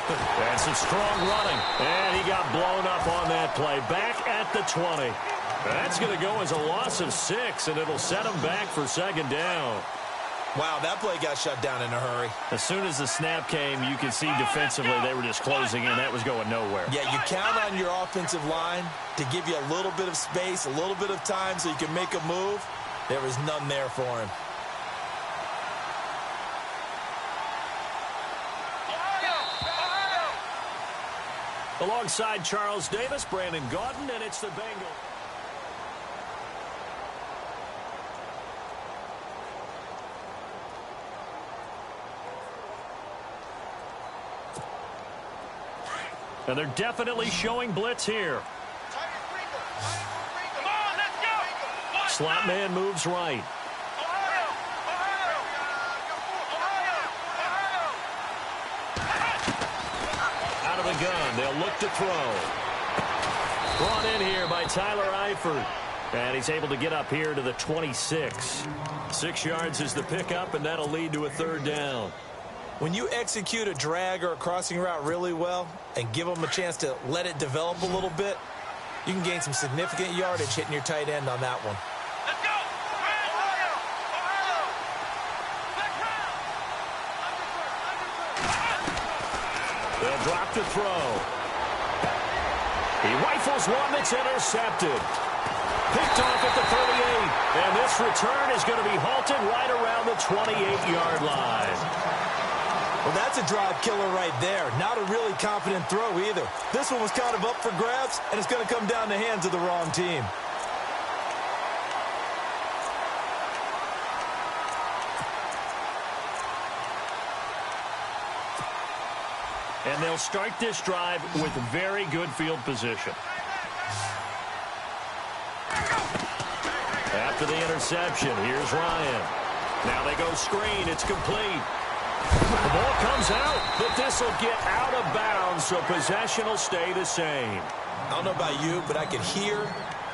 And some strong running. And he got blown up on that play. Back at the 20. That's going to go as a loss of 6, and it'll set him back for second down. Wow, that play got shut down in a hurry. As soon as the snap came, you could see defensively they were just closing in. That was going nowhere. Yeah, you count on your offensive line to give you a little bit of space, a little bit of time so you can make a move. There was none there for him. Alongside Charles Davis, Brandon Gaudin, and it's the Bengals. And they're definitely showing blitz here. Slot man moves right. Out of the gun, they'll look to throw. Brought in here by Tyler Eifert. And he's able to get up here to the 26. 6 yards is the pickup, and that'll lead to a third down. When you execute a drag or a crossing route really well and give them a chance to let it develop a little bit, you can gain some significant yardage hitting your tight end on that one. Let's go! They'll drop to throw. He rifles one that's intercepted. Picked off at the 38. And this return is going to be halted right around the 28-yard line. Well, that's a drive killer right there. Not a really confident throw either. This one was kind of up for grabs, and it's going to come down the hands of the wrong team. And they'll start this drive with very good field position. After the interception, here's Ryan. Now they go screen. It's complete. The ball comes out, but this will get out of bounds, so possession will stay the same. I don't know about you, but I can hear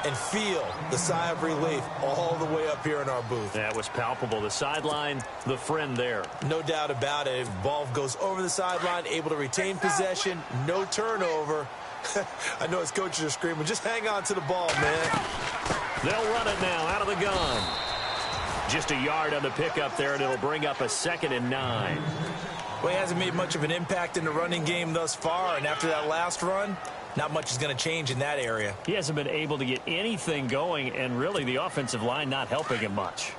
and feel the sigh of relief all the way up here in our booth. That was palpable. The sideline, the friend there. No doubt about it. If the ball goes over the sideline, able to retain possession, no turnover. I know his coaches are screaming, just hang on to the ball, man. They'll run it now out of the gun. Just a yard on the pickup there, and it'll bring up a 2nd and 9. Well, he hasn't made much of an impact in the running game thus far, and after that last run, not much is going to change in that area. He hasn't been able to get anything going, and really the offensive line not helping him much.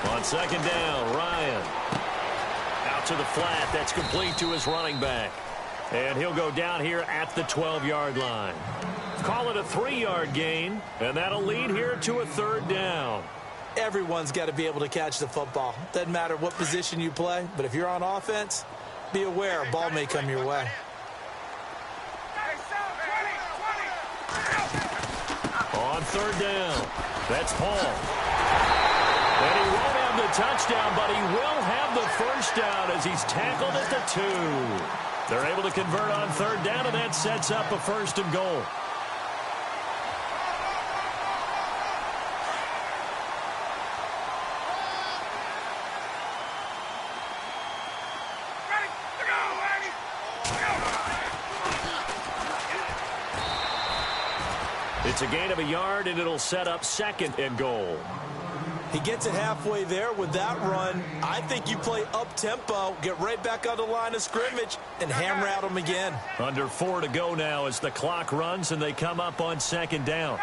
On 2nd down, Ryan. Out to the flat. That's complete to his running back. And he'll go down here at the 12-yard line. Call it a 3-yard gain, and that'll lead here to a 3rd down. Everyone's got to be able to catch the football. Doesn't matter what position you play, but if you're on offense, be aware a ball may come your way. On 3rd down, that's Paul. And he won't have the touchdown, but he will have the first down as he's tackled at the 2. They're able to convert on 3rd down, and that sets up a 1st and goal. It's a gain of a yard, and it'll set up 2nd and goal. He gets it halfway there with that run. I think you play up-tempo, get right back on the line of scrimmage, and hammer at him again. Under 4 to go now as the clock runs, and they come up on 2nd down.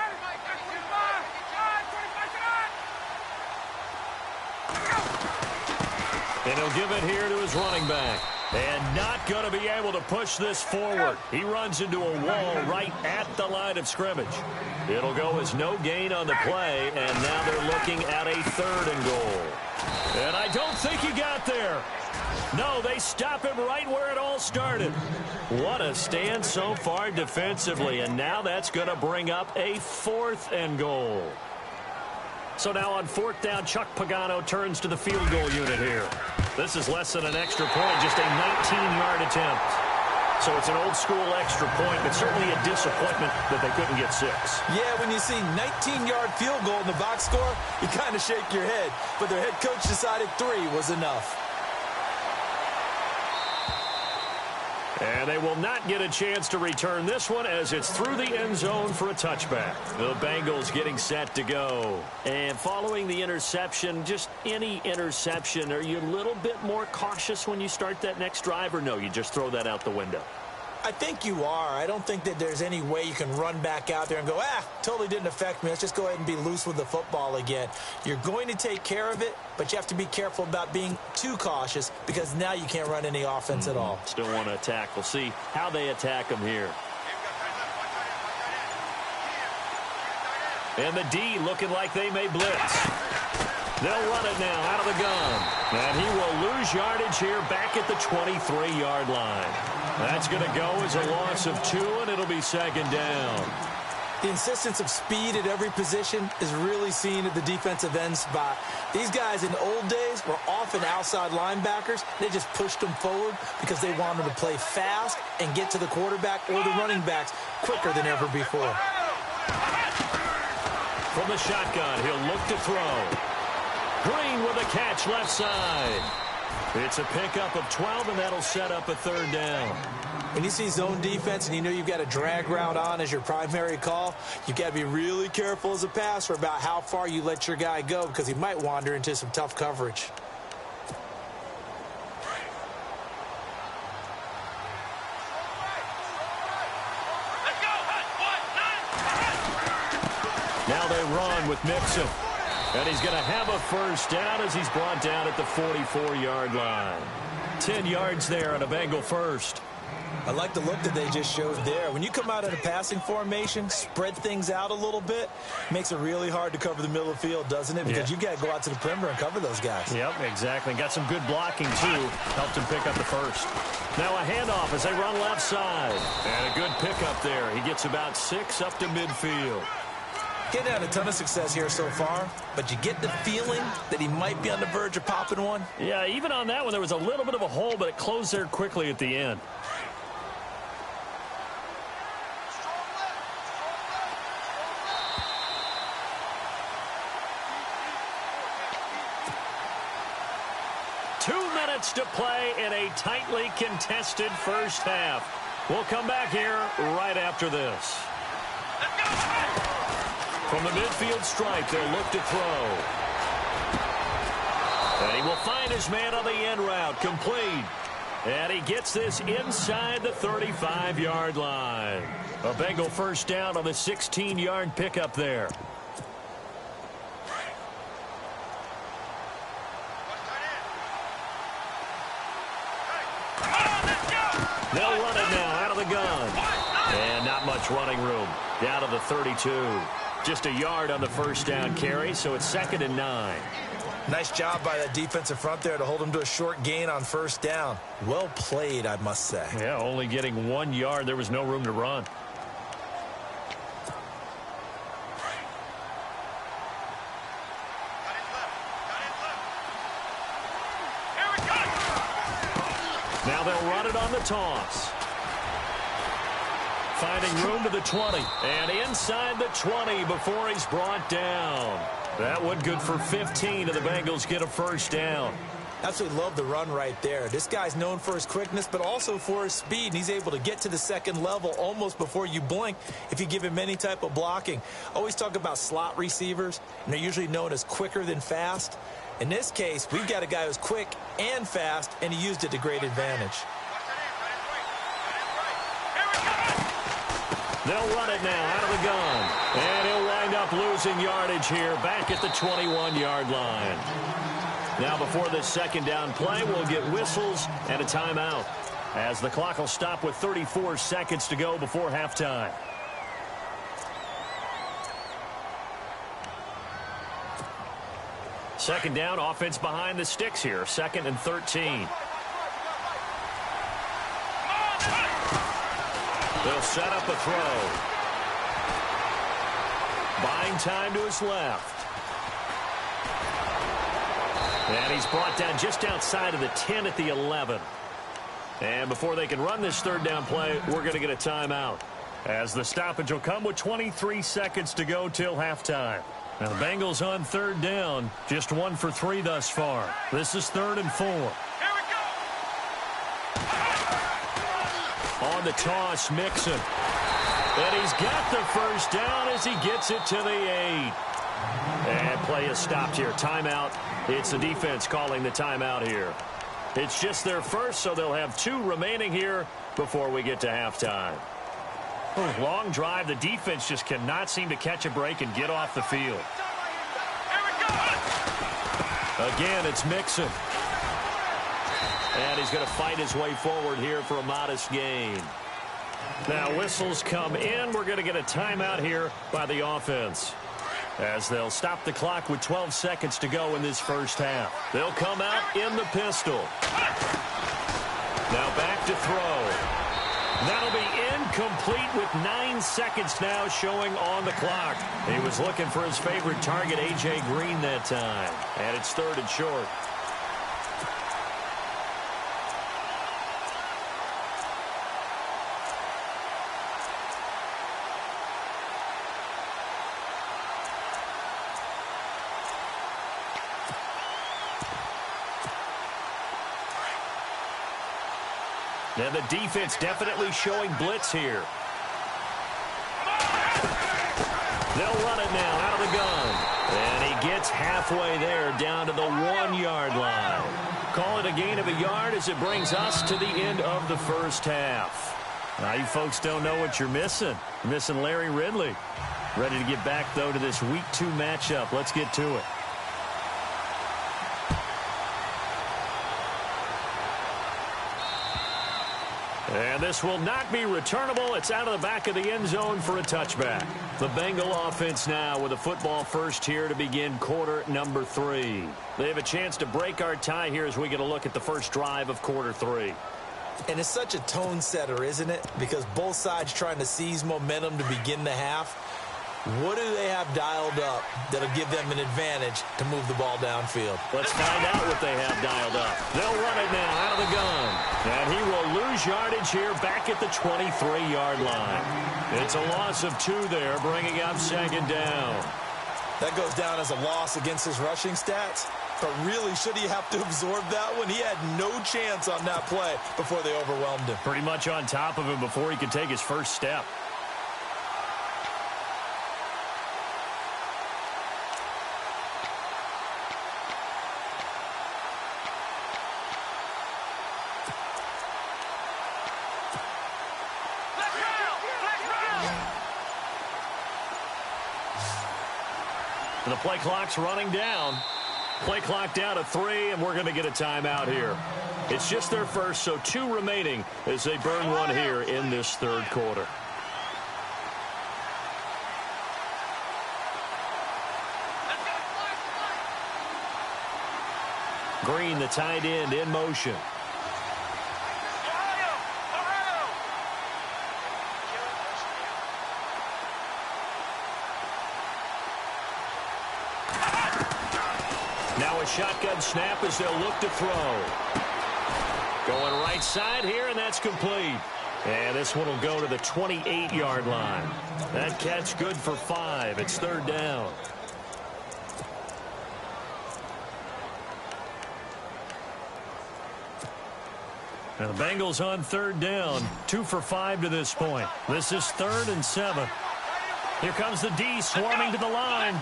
And he'll give it here to his running back. And not going to be able to push this forward. He runs into a wall right at the line of scrimmage. It'll go as no gain on the play, and now they're looking at a 3rd and goal. And I don't think he got there. No, they stop him right where it all started. What a stand so far defensively, and now that's going to bring up a 4th and goal. So now on 4th down, Chuck Pagano turns to the field goal unit here. This is less than an extra point, just a 19-yard attempt. So it's an old-school extra point, but certainly a disappointment that they couldn't get 6. Yeah, when you see 19-yard field goal in the box score, you kind of shake your head. But their head coach decided 3 was enough. And they will not get a chance to return this one as it's through the end zone for a touchback. The Bengals getting set to go. And following the interception, just any interception, are you a little bit more cautious when you start that next drive, or no, you just throw that out the window? I think you are. I don't think that there's any way you can run back out there and go, totally didn't affect me. Let's just go ahead and be loose with the football again. You're going to take care of it, but you have to be careful about being too cautious because now you can't run any offense at all. Still want to attack. We'll see how they attack them here. And the D looking like they may blitz. They'll run it now out of the gun. And he will lose yardage here back at the 23-yard line. That's going to go as a loss of 2, and it'll be second down. The insistence of speed at every position is really seen at the defensive end spot. These guys in old days were often outside linebackers. They just pushed them forward because they wanted to play fast and get to the quarterback or the running backs quicker than ever before. From the shotgun, he'll look to throw. Green with a catch left side. It's a pickup of 12, and that'll set up a third down. When you see zone defense and you know you've got a drag route on as your primary call, you've got to be really careful as a passer about how far you let your guy go because he might wander into some tough coverage. Now they run with Mixon. And he's going to have a first down as he's brought down at the 44-yard line. 10 yards there on a Bengal first. I like the look that they just showed there. When you come out in a passing formation, spread things out a little bit, makes it really hard to cover the middle of the field, doesn't it? Because you've got to go out to the perimeter and cover those guys. Yep, exactly. Got some good blocking, too. Helped him pick up the first. Now a handoff as they run left side. And a good pickup there. He gets about 6 up to midfield. Getting had a ton of success here so far, but you get the feeling that he might be on the verge of popping one. Yeah, even on that one, there was a little bit of a hole, but it closed there quickly at the end. To play in a tightly contested first half. We'll come back here right after this. From the midfield stripe, they'll look to throw. And he will find his man on the end route, complete. And he gets this inside the 35-yard line. A Bengal first down on the 16-yard pickup there. They'll run it now out of the gun. And not much running room. Down to the 32. Just a yard on the first down carry, so it's 2nd and 9. Nice job by that defensive front there to hold him to a short gain on first down. Well played, I must say. Yeah, only getting 1 yard. There was no room to run. Now they'll run it on the toss. Finding room to the 20. And inside the 20 before he's brought down. That one good for 15, and the Bengals get a first down. Absolutely love the run right there. This guy's known for his quickness, but also for his speed. And he's able to get to the second level almost before you blink if you give him any type of blocking. Always talk about slot receivers, and they're usually known as quicker than fast. In this case, we've got a guy who's quick and fast, and he used it to great advantage. They'll run it now out of the gun. And he'll wind up losing yardage here back at the 21-yard line. Now before this second down play, we'll get whistles and a timeout as the clock will stop with 34 seconds to go before halftime. Second down, offense behind the sticks here. 2nd and 13. They'll set up a throw. Buying time to his left. And he's brought down just outside of the 10 at the 11. And before they can run this third down play, we're going to get a timeout, as the stoppage will come with 23 seconds to go till halftime. Now the Bengals on third down, just 1 for 3 thus far. This is 3rd and 4. Here we go. On the toss, Mixon. And he's got the first down as he gets it to the 8. And play is stopped here. Timeout. It's the defense calling the timeout here. It's just their first, so they'll have 2 remaining here before we get to halftime. Long drive. The defense just cannot seem to catch a break and get off the field. Again, it's Mixon. And he's going to fight his way forward here for a modest gain. Now whistles come in. We're going to get a timeout here by the offense, as they'll stop the clock with 12 seconds to go in this first half. They'll come out in the pistol. Now back to throw. That'll be incomplete with 9 seconds now showing on the clock. He was looking for his favorite target, A.J. Green, that time. And it's 3rd and short. And the defense definitely showing blitz here. They'll run it now out of the gun. And he gets halfway there, down to the 1-yard line. Call it a gain of a yard as it brings us to the end of the first half. Now, you folks don't know what you're missing. You're missing Larry Ridley. Ready to get back, though, to this Week 2 matchup. Let's get to it. And this will not be returnable. It's out of the back of the end zone for a touchback. The Bengal offense now with a football first here to begin quarter number 3. They have a chance to break our tie here as we get a look at the first drive of quarter 3. And it's such a tone setter, isn't it? Because both sides trying to seize momentum to begin the half. What do they have dialed up that'll give them an advantage to move the ball downfield? Let's find out what they have dialed up. They'll run it now out of the gun. And he will lose yardage here back at the 23-yard line. It's a loss of 2 there, bringing up 2nd down. That goes down as a loss against his rushing stats. But really, should he have to absorb that one? He had no chance on that play before they overwhelmed him. Pretty much on top of him before he could take his first step. The play clock's running down. Play clock down to 3, and we're going to get a timeout here. It's just their first, so 2 remaining as they burn 1 here in this third quarter. Green, the tight end, in motion. Now a shotgun snap as they'll look to throw. Going right side here, and that's complete. And this one will go to the 28-yard line. That catch good for 5. It's 3rd down. And the Bengals on 3rd down. 2 for 5 to this point. This is 3rd and 7. Here comes the D swarming to the line.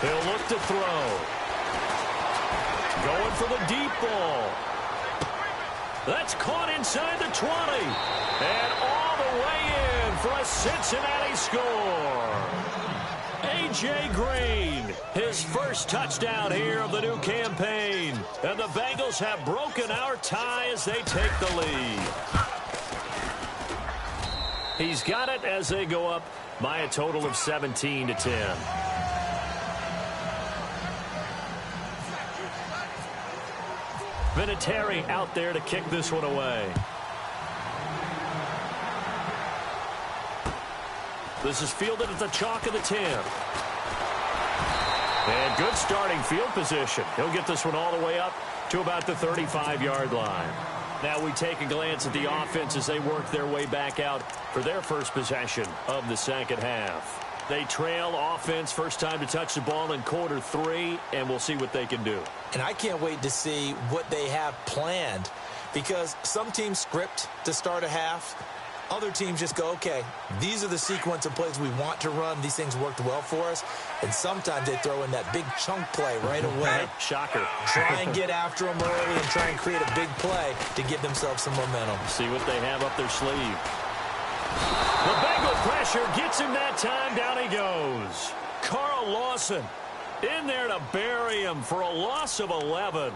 He'll look to throw. Going for the deep ball. That's caught inside the 20. And all the way in for a Cincinnati score. A.J. Green, his first touchdown here of the new campaign. And the Bengals have broken our tie as they take the lead. He's got it as they go up by a total of 17-10. Vinatieri out there to kick this one away. This is fielded at the chalk of the 10. And good starting field position. He'll get this one all the way up to about the 35-yard line. Now we take a glance at the offense as they work their way back out for their first possession of the second half. They trail offense, first time to touch the ball in quarter 3, and we'll see what they can do. And I can't wait to see what they have planned, because some teams script to start a half. Other teams just go, okay, these are the sequence of plays we want to run. These things worked well for us. And sometimes they throw in that big chunk play right away. Shocker. Try and get after them early and try and create a big play to give themselves some momentum. See what they have up their sleeve. The Bengal pressure gets him that time. Down he goes. Carl Lawson in there to bury him for a loss of 11.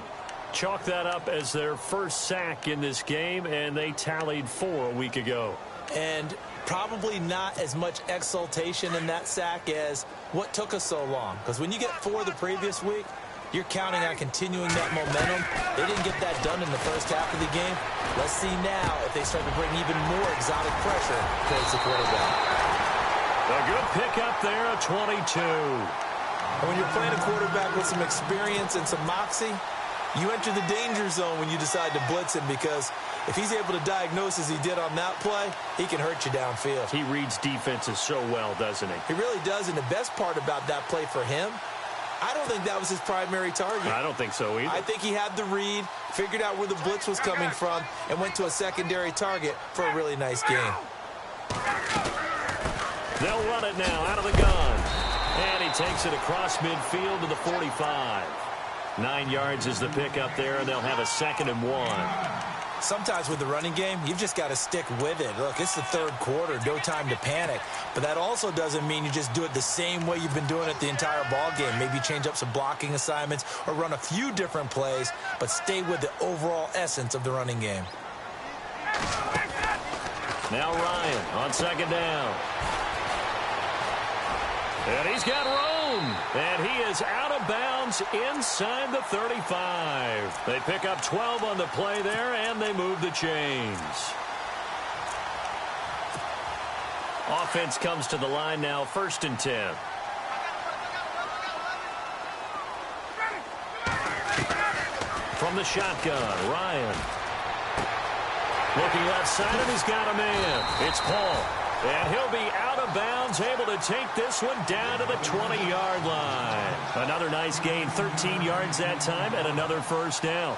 Chalk that up as their first sack in this game, and they tallied 4 a week ago. And probably not as much exultation in that sack as what took us so long. Because when you get 4 the previous week, you're counting on continuing that momentum. They didn't get that done in the first half of the game. Let's see now if they start to bring even more exotic pressure towards the quarterback. A good pickup there, a 22. And when you're playing a quarterback with some experience and some moxie, you enter the danger zone when you decide to blitz him, because if he's able to diagnose as he did on that play, he can hurt you downfield. He reads defenses so well, doesn't he? He really does, and the best part about that play for him, I don't think that was his primary target. I don't think so either. I think he had the read, figured out where the blitz was coming from, and went to a secondary target for a really nice game. They'll run it now out of the gun. And he takes it across midfield to the 45. 9 yards is the pickup there, and they'll have a 2nd and 1. Sometimes with the running game, you've just got to stick with it. Look, it's the third quarter, no time to panic. But that also doesn't mean you just do it the same way you've been doing it the entire ball game. Maybe change up some blocking assignments or run a few different plays, but stay with the overall essence of the running game. Now Ryan on 2nd down. And he's got room. And he is out of bounds inside the 35. They pick up 12 on the play there, and they move the chains. Offense comes to the line now, 1st and 10. From the shotgun, Ryan. Looking left side, and he's got a man. It's Paul. And he'll be out of bounds, able to take this one down to the 20-yard line. Another nice gain, 13 yards that time, and another first down.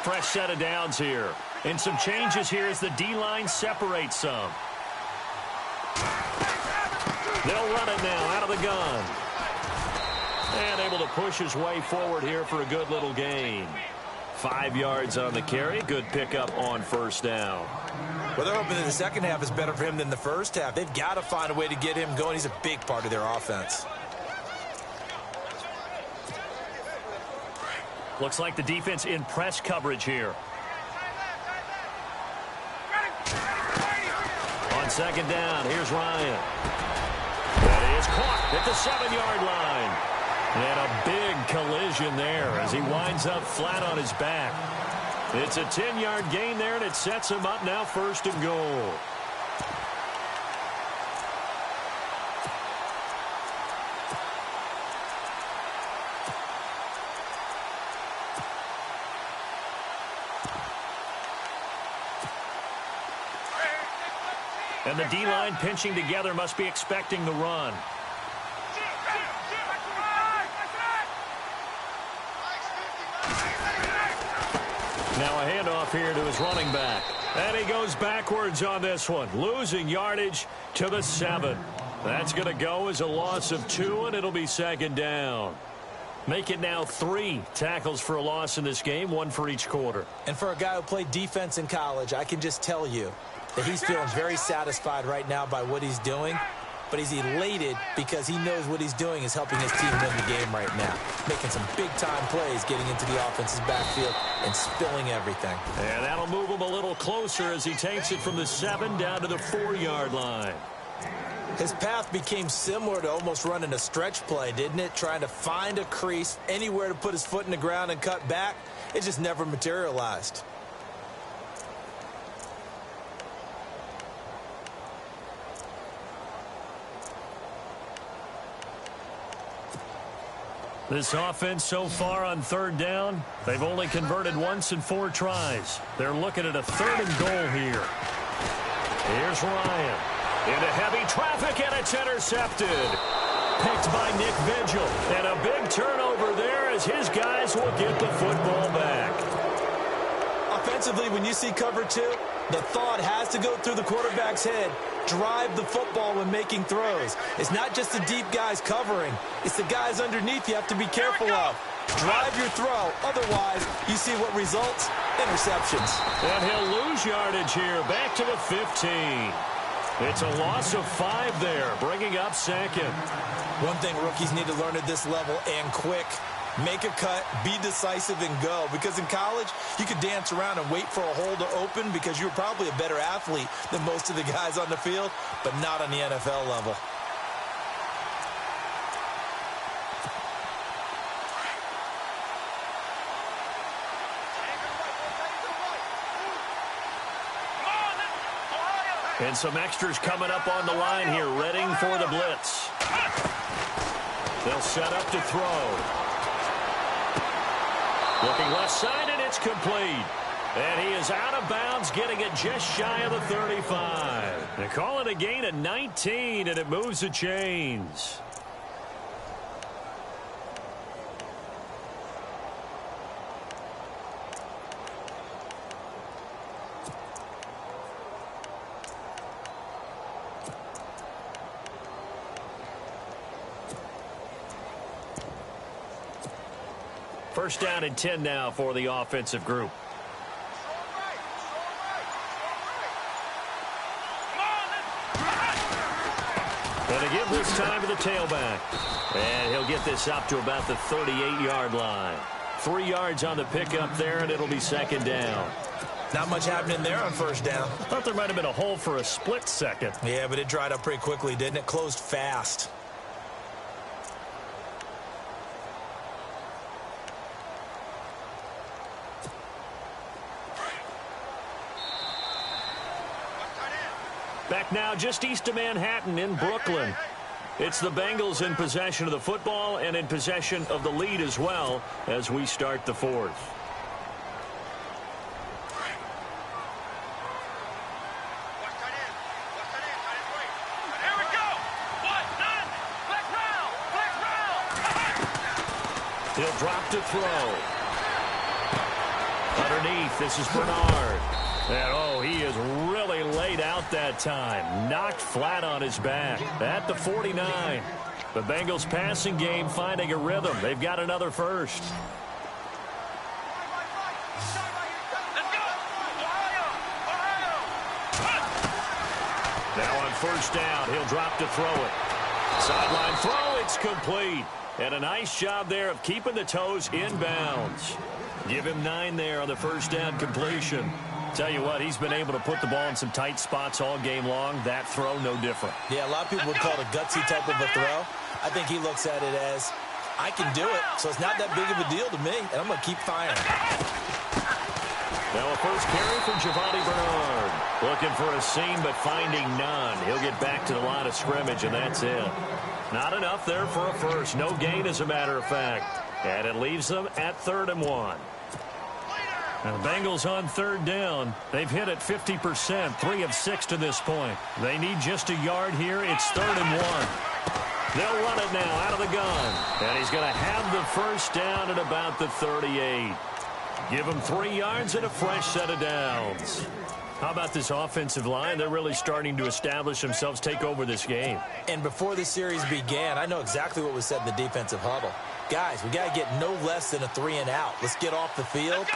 Fresh set of downs here. And some changes here as the D-line separates some. They'll run it now out of the gun. And able to push his way forward here for a good little gain. 5 yards on the carry. Good pickup on first down. Well, they're hoping that the second half is better for him than the first half. They've got to find a way to get him going. He's a big part of their offense. Looks like the defense in press coverage here. On 2nd down, here's Ryan. And he is caught at the 7-yard line. And a big collision there as he winds up flat on his back. It's a 10-yard gain there, and it sets him up now 1st and goal. And the D-line pinching together must be expecting the run. Now a handoff here to his running back. And he goes backwards on this one, losing yardage to the 7. That's going to go as a loss of 2, and it'll be 2nd down. Make it now 3 tackles for a loss in this game, 1 for each quarter. And for a guy who played defense in college, I can just tell you that he's feeling very satisfied right now by what he's doing. But he's elated because he knows what he's doing is helping his team win the game right now. Making some big-time plays, getting into the offense's backfield and spilling everything. And that'll move him a little closer as he takes it from the 7 down to the 4-yard line. His path became similar to almost running a stretch play, didn't it? Trying to find a crease, anywhere to put his foot in the ground and cut back. It just never materialized. This offense so far on third down, they've only converted once in 4 tries. They're looking at a 3rd and goal here. Here's Ryan. Into heavy traffic, and it's intercepted. Picked by Nick Vigil. And a big turnover there as his guys will get the football back. Offensively, when you see cover 2, the thought has to go through the quarterback's head. Drive the football when making throws. It's not just the deep guys covering. It's the guys underneath you have to be careful of. Drive your throw. Otherwise, you see what results? Interceptions. And he'll lose yardage here. Back to the 15. It's a loss of 5 there, bringing up 2nd. One thing rookies need to learn at this level, and quick, make a cut, be decisive, and go. Because in college, you could dance around and wait for a hole to open because you're probably a better athlete than most of the guys on the field, but not on the NFL level. And some extras coming up on the line here, readying for the blitz. They'll set up to throw. Looking left side, and it's complete. And he is out of bounds, getting it just shy of the 35. They call it a gain of 19, and it moves the chains. First down and 10 now for the offensive group. And to give this time to the tailback. And he'll get this up to about the 38-yard line. 3 yards on the pickup there, and it'll be 2nd down. Not much happening there on first down. Thought there might have been a hole for a split second. Yeah, but it dried up pretty quickly, didn't it? Closed fast. Back now just east of Manhattan in Brooklyn. It's the Bengals in possession of the football and in possession of the lead as well as we start the 4th. He'll drop to throw. Underneath, this is Bernard. And, oh, he is really laid out that time. Knocked flat on his back. At the 49. The Bengals passing game finding a rhythm. They've got another first. Now on first down, he'll drop to throw it. Sideline throw, it's complete. And a nice job there of keeping the toes inbounds. Give him 9 there on the first down completion. Tell you what, he's been able to put the ball in some tight spots all game long. That throw, no different. Yeah, a lot of people would call it a gutsy type of a throw. I think he looks at it as, I can do it, so it's not that big of a deal to me, and I'm going to keep firing. Now a first carry for Giovanni Bernard. Looking for a seam, but finding none. He'll get back to the line of scrimmage, and that's it. Not enough there for a first. No gain, as a matter of fact. And it leaves them at 3rd and 1. And the Bengals on 3rd down. They've hit it 50%, 3 of 6 to this point. They need just a yard here. It's 3rd and 1. They'll run it now out of the gun. And he's going to have the first down at about the 38. Give him 3 yards and a fresh set of downs. How about this offensive line? They're really starting to establish themselves, take over this game. And before the series began, I know exactly what was said in the defensive huddle. Guys, we got to get no less than a 3 and out. Let's get off the field.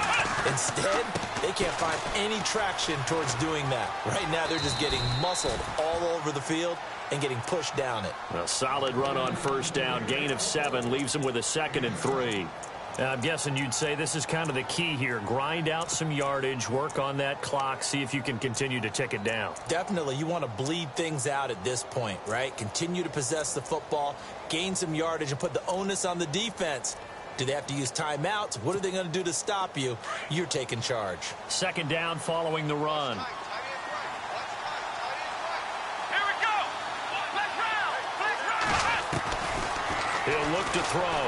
Instead, they can't find any traction towards doing that. Right now, they're just getting muscled all over the field and getting pushed down it. A solid run on first down. Gain of 7 leaves them with a 2nd and 3. I'm guessing you'd say this is kind of the key here. Grind out some yardage, work on that clock, see if you can continue to tick it down. Definitely. You want to bleed things out at this point, right? Continue to possess the football, gain some yardage, and put the onus on the defense. Do they have to use timeouts? What are they going to do to stop you? You're taking charge. 2nd down following the run. He'll look to throw.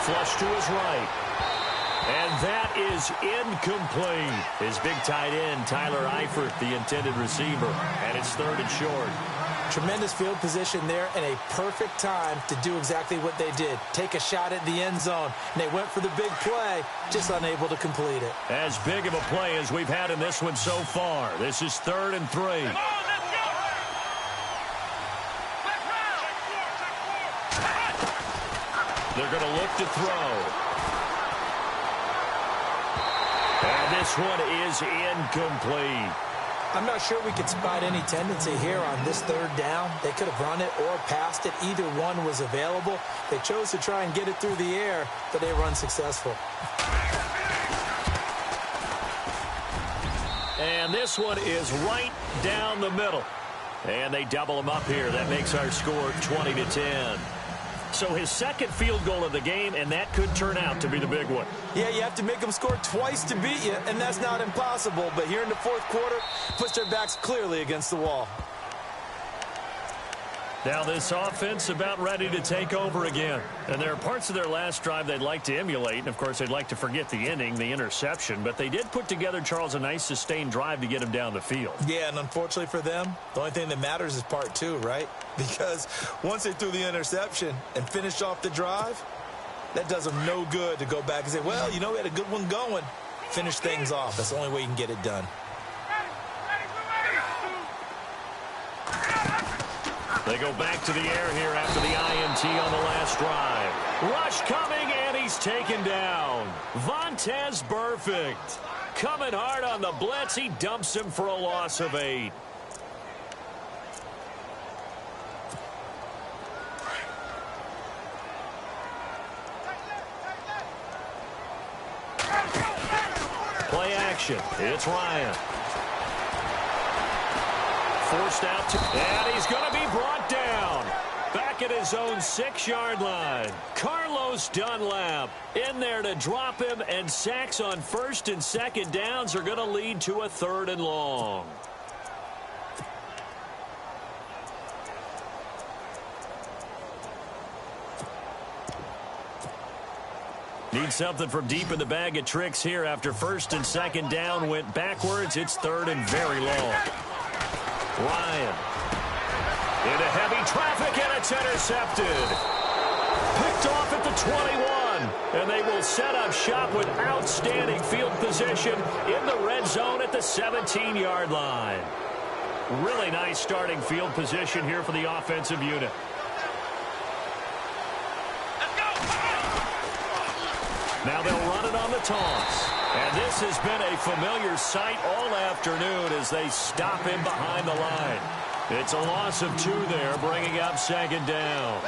Flush to his right. And that is incomplete. His big tight end, Tyler Eifert, the intended receiver. And it's 3rd and short. Tremendous field position there and a perfect time to do exactly what they did. Take a shot at the end zone. And they went for the big play, just unable to complete it. As big of a play as we've had in this one so far. This is 3rd and 3. They're going to look to throw. And this one is incomplete. I'm not sure we could spot any tendency here on this 3rd down. They could have run it or passed it. Either one was available. They chose to try and get it through the air, but they were unsuccessful. And this one is right down the middle. And they double them up here. That makes our score 20-10. So his 2nd field goal of the game, and that could turn out to be the big one. Yeah, you have to make them score twice to beat you, and that's not impossible. But here in the 4th quarter, puts their backs clearly against the wall. Now this offense about ready to take over again. And there are parts of their last drive they'd like to emulate. And, of course, they'd like to forget the ending, the interception. But they did put together, Charles, a nice sustained drive to get him down the field. Yeah, and unfortunately for them, the only thing that matters is part 2, right? Because once they threw the interception and finished off the drive, that does them no good to go back and say, well, you know, we had a good one going. Finish things off. That's the only way you can get it done. They go back to the air here after the INT on the last drive. Rush coming, and he's taken down. Vontaze Burfict coming hard on the blitz. He dumps him for a loss of 8. Play action. It's Ryan. Forced out to, and he's going to be brought down. Back at his own 6-yard line. Carlos Dunlap in there to drop him, and sacks on 1st and 2nd downs are going to lead to a 3rd and long. Need something from deep in the bag of tricks here after 1st and 2nd down went backwards. It's 3rd and very long. Ryan into heavy traffic, and it's intercepted. Picked off at the 21, and they will set up shop with outstanding field position in the red zone at the 17-yard line. Really nice starting field position here for the offensive unit. Now they'll run it on the toss. And this has been a familiar sight all afternoon as they stop him behind the line. It's a loss of 2 there, bringing up 2nd down.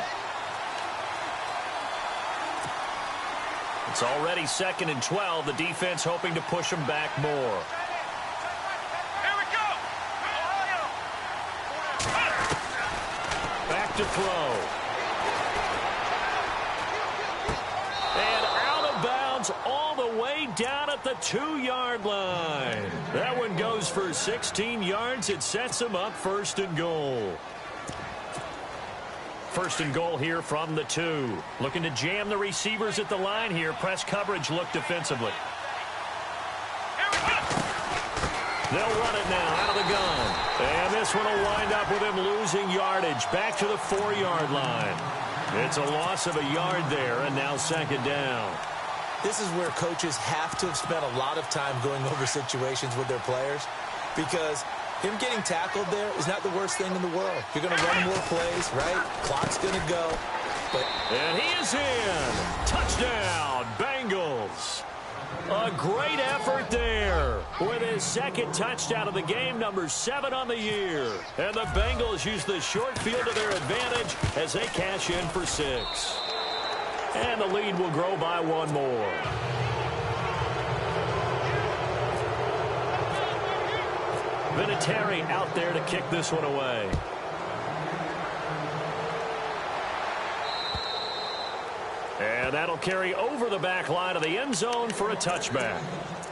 It's already 2nd and 12. The defense hoping to push him back more. Here we go. Back to throw. And out of bounds all the way down at the 2-yard line. That one goes for 16 yards. It sets him up 1st and goal. 1st and goal here from the 2. Looking to jam the receivers at the line here. Press coverage look defensively. They'll run it now out of the gun. And this one will wind up with him losing yardage. Back to the 4-yard line. It's a loss of a yard there, and now 2nd down. This is where coaches have to have spent a lot of time going over situations with their players, because him getting tackled there is not the worst thing in the world. You're going to run more plays, right? Clock's going to go. And he is in. Touchdown, Bengals. A great effort there with his 2nd touchdown of the game, number 7 on the year. And the Bengals use the short field to their advantage as they cash in for 6. And the lead will grow by 1 more. Vinatieri out there to kick this one away. And that'll carry over the back line of the end zone for a touchback.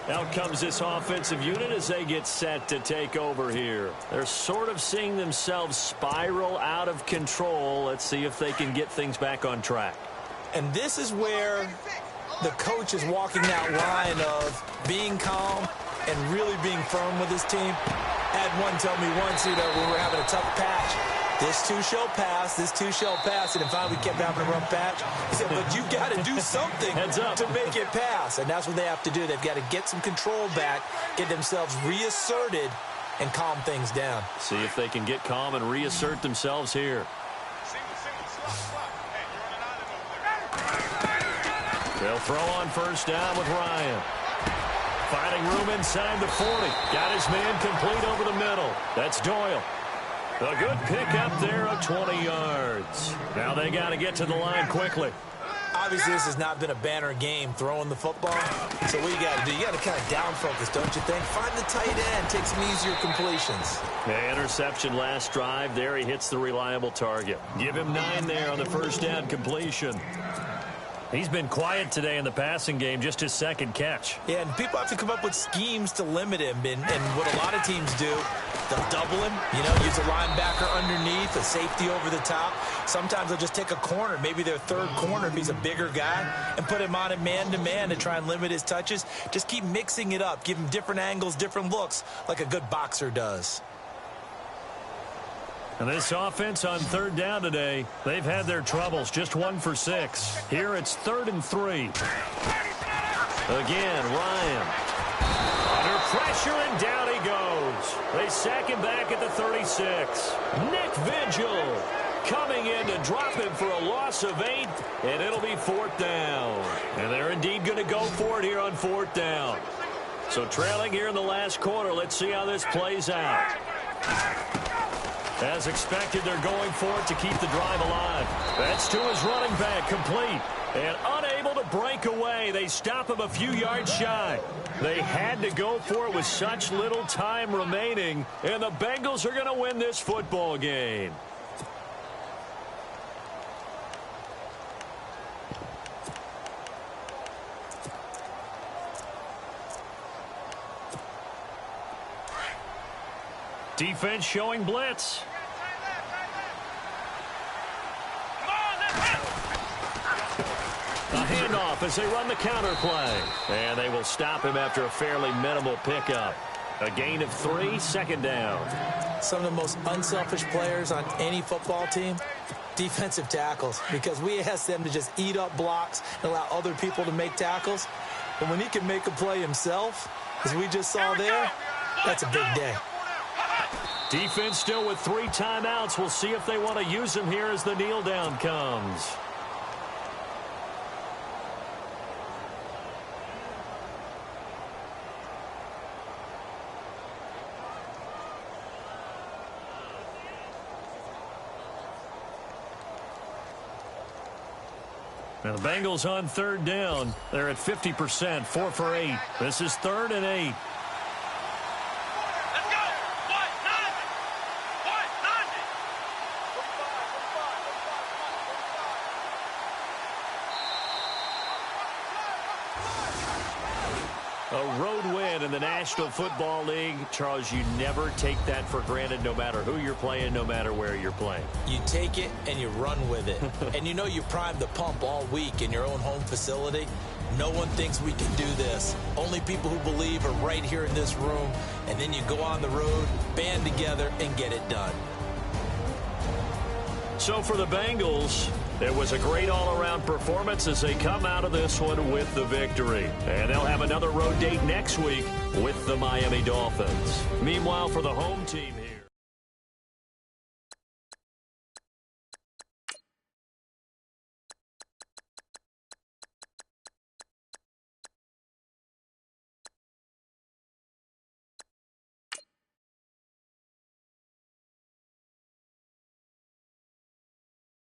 Out comes this offensive unit as they get set to take over here. They're sort of seeing themselves spiral out of control. Let's see if they can get things back on track. And this is where the coach is walking that line of being calm and really being firm with his team. Had one tell me once, when we were having a tough patch, this too shall pass, this too shall pass. And then finally we kept having a rough patch. He said, but you've got to do something to make it pass. And that's what they have to do. They've got to get some control back, get themselves reasserted, and calm things down. See if they can get calm and reassert themselves here. They'll throw on first down with Ryan. Finding room inside the 40. Got his man complete over the middle. That's Doyle. A good pickup there of 20 yards. Now they got to get to the line quickly. Obviously, this has not been a banner game throwing the football. So what you got to do, you got to kind of down focus, don't you think? Find the tight end, take some easier completions. The interception last drive. There he hits the reliable target. Give him 9 there on the first down completion. He's been quiet today in the passing game, just his second catch. Yeah, and people have to come up with schemes to limit him. And what a lot of teams do, they'll double him, use a linebacker underneath, a safety over the top. Sometimes they'll just take a corner, maybe their third corner if he's a bigger guy, and put him on a man-to-man to try and limit his touches. Just keep mixing it up. Give him different angles, different looks, like a good boxer does. And this offense on third down today, they've had their troubles, just 1 for 6. Here it's 3rd and 3. Again, Ryan. Under pressure, and down he goes. They sack him back at the 36. Nick Vigil coming in to drop him for a loss of 8, and it'll be 4th down. And they're indeed going to go for it here on 4th down. So trailing here in the last quarter, let's see how this plays out. As expected, they're going for it to keep the drive alive. That's to his running back, complete. And unable to break away. They stop him a few yards shy. They had to go for it with such little time remaining. And the Bengals are going to win this football game. Defense showing blitz. A handoff as they run the counter play. And they will stop him after a fairly minimal pickup. A gain of 3, 2nd down. Some of the most unselfish players on any football team, defensive tackles, because we ask them to just eat up blocks and allow other people to make tackles. But when he can make a play himself, as we just saw there, that's a big day. Defense still with 3 timeouts. We'll see if they want to use them here as the kneel down comes. Now the Bengals on 3rd down. They're at 50%, 4 for 8. This is 3rd and 8. A road win in the National Football League. Charles, you never take that for granted no matter who you're playing, no matter where you're playing. You take it and you run with it. And you primed the pump all week in your own home facility. No one thinks we can do this. Only people who believe are right here in this room. And then you go on the road, band together, and get it done. So for the Bengals, it was a great all-around performance as they come out of this one with the victory. And they'll have another road date next week with the Miami Dolphins. Meanwhile, for the home team...